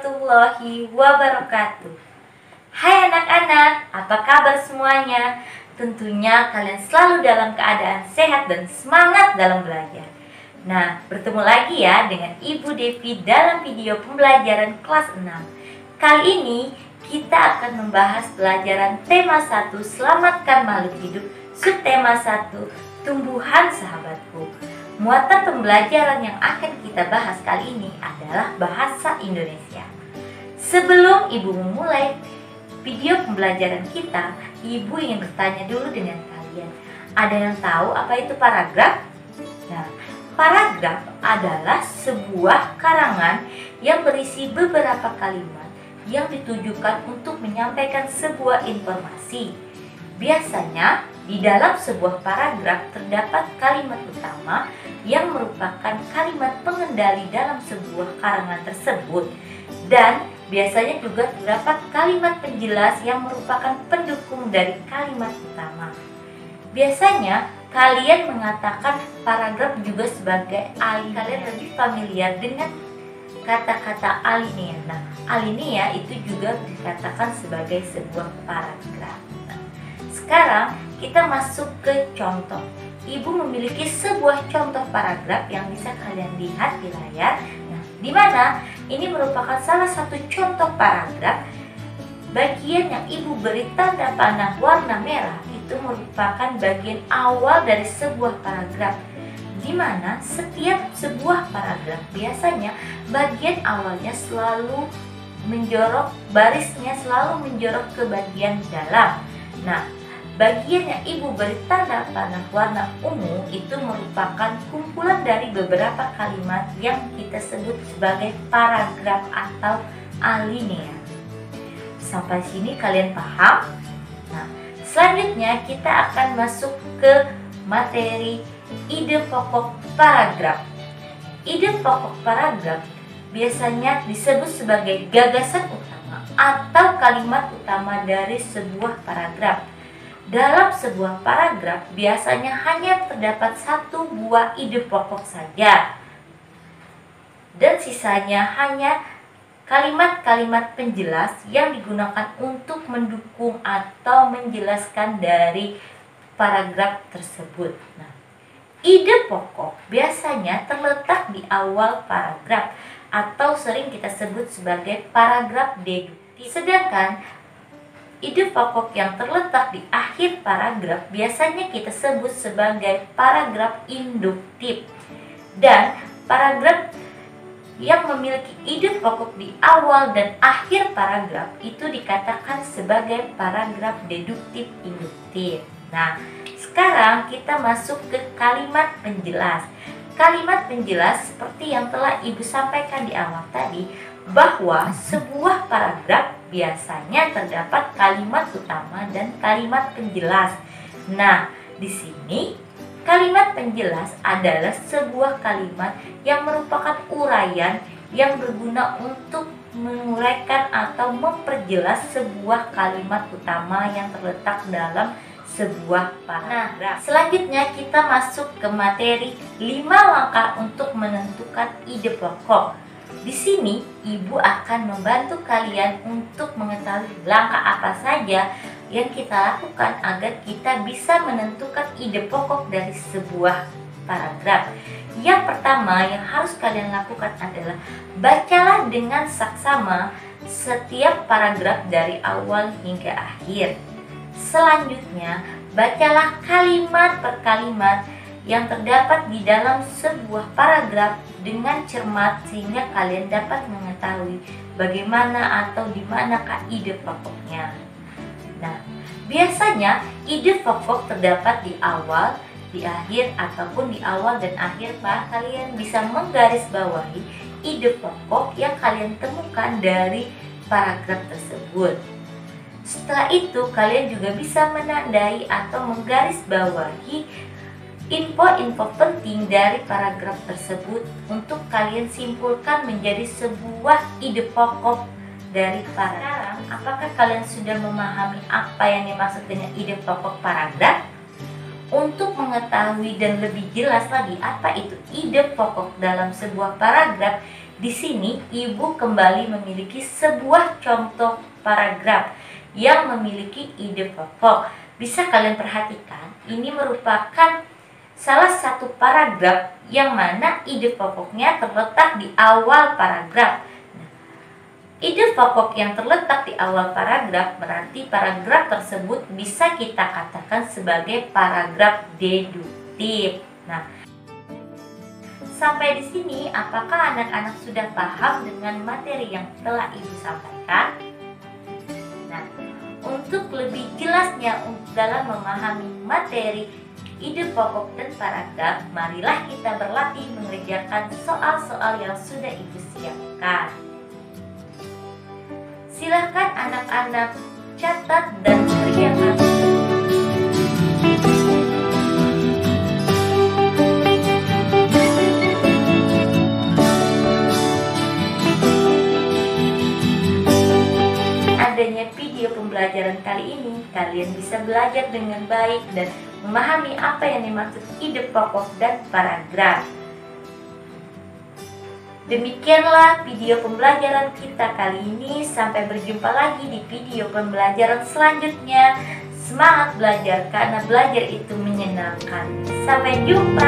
warahmatullahi wabarakatuh. Hai anak-anak, apa kabar semuanya? Tentunya kalian selalu dalam keadaan sehat dan semangat dalam belajar. Nah, bertemu lagi ya dengan Ibu Devi dalam video pembelajaran kelas 6. Kali ini kita akan membahas pelajaran tema 1 Selamatkan Makhluk Hidup, subtema 1 Tumbuhan Sahabatku. Muatan pembelajaran yang akan kita bahas kali ini adalah bahasa Indonesia. Sebelum Ibu memulai video pembelajaran kita, Ibu ingin bertanya dulu dengan kalian. Ada yang tahu apa itu paragraf? Nah, paragraf adalah sebuah karangan yang berisi beberapa kalimat yang ditujukan untuk menyampaikan sebuah informasi. Biasanya, di dalam sebuah paragraf terdapat kalimat utama yang merupakan kalimat pengendali dalam sebuah karangan tersebut. Dan biasanya juga terdapat kalimat penjelas yang merupakan pendukung dari kalimat utama. Biasanya, kalian mengatakan paragraf juga sebagai alinea. Kalian lebih familiar dengan kata-kata alinea. Nah, alinea itu juga dikatakan sebagai sebuah paragraf. Sekarang kita masuk ke contoh. Ibu memiliki sebuah contoh paragraf yang bisa kalian lihat di layar. Nah, di mana ini merupakan salah satu contoh paragraf. Bagian yang Ibu beri tanda panah warna merah itu merupakan bagian awal dari sebuah paragraf. Di mana setiap sebuah paragraf biasanya bagian awalnya selalu menjorok, barisnya selalu menjorok ke bagian dalam. Nah, bagian yang Ibu beri tanda panah warna ungu itu merupakan kumpulan dari beberapa kalimat yang kita sebut sebagai paragraf atau alinea. Sampai sini kalian paham? Nah, selanjutnya kita akan masuk ke materi ide pokok paragraf. Ide pokok paragraf biasanya disebut sebagai gagasan utama atau kalimat utama dari sebuah paragraf. Dalam sebuah paragraf biasanya hanya terdapat satu buah ide pokok saja, dan sisanya hanya kalimat-kalimat penjelas yang digunakan untuk mendukung atau menjelaskan dari paragraf tersebut. Nah, ide pokok biasanya terletak di awal paragraf atau sering kita sebut sebagai paragraf deduktif. Sedangkan ide pokok yang terletak di akhir paragraf biasanya kita sebut sebagai paragraf induktif. Dan paragraf yang memiliki ide pokok di awal dan akhir paragraf itu dikatakan sebagai paragraf deduktif induktif. Nah, sekarang kita masuk ke kalimat penjelas. Kalimat penjelas seperti yang telah Ibu sampaikan di awal tadi, bahwa sebuah paragraf biasanya terdapat kalimat utama dan kalimat penjelas. Nah, di sini kalimat penjelas adalah sebuah kalimat yang merupakan uraian yang berguna untuk menguraikan atau memperjelas sebuah kalimat utama yang terletak dalam sebuah paragraf. Nah, selanjutnya kita masuk ke materi 5 langkah untuk menentukan ide pokok. Di sini, Ibu akan membantu kalian untuk mengetahui langkah apa saja yang kita lakukan agar kita bisa menentukan ide pokok dari sebuah paragraf. Yang pertama yang harus kalian lakukan adalah bacalah dengan saksama setiap paragraf dari awal hingga akhir. Selanjutnya, bacalah kalimat per kalimat yang terdapat di dalam sebuah paragraf dengan cermat sehingga kalian dapat mengetahui bagaimana atau di manakah ide pokoknya. Nah, biasanya ide pokok terdapat di awal, di akhir, ataupun di awal dan akhir. Kalian bisa menggarisbawahi ide pokok yang kalian temukan dari paragraf tersebut. Setelah itu, kalian juga bisa menandai atau menggarisbawahi info-info penting dari paragraf tersebut untuk kalian simpulkan menjadi sebuah ide pokok dari paragraf. Apakah kalian sudah memahami apa yang dimaksud dengan ide pokok paragraf? Untuk mengetahui dan lebih jelas lagi apa itu ide pokok dalam sebuah paragraf, Di sini Ibu kembali memiliki sebuah contoh paragraf yang memiliki ide pokok. Bisa kalian perhatikan, ini merupakan salah satu paragraf yang mana ide pokoknya terletak di awal paragraf. Ide pokok yang terletak di awal paragraf berarti paragraf tersebut bisa kita katakan sebagai paragraf deduktif. Nah, sampai di sini apakah anak-anak sudah paham dengan materi yang telah Ibu sampaikan? Nah, untuk lebih jelasnya dalam memahami materi ide pokok dan paragraf, marilah kita berlatih mengerjakan soal-soal yang sudah Ibu siapkan. Silakan anak-anak catat dan kerjakan. Adanya video pembelajaran kali ini, kalian bisa belajar dengan baik dan memahami apa yang dimaksud ide pokok dan paragraf. Demikianlah video pembelajaran kita kali ini. Sampai berjumpa lagi di video pembelajaran selanjutnya. Semangat belajar karena belajar itu menyenangkan. Sampai jumpa.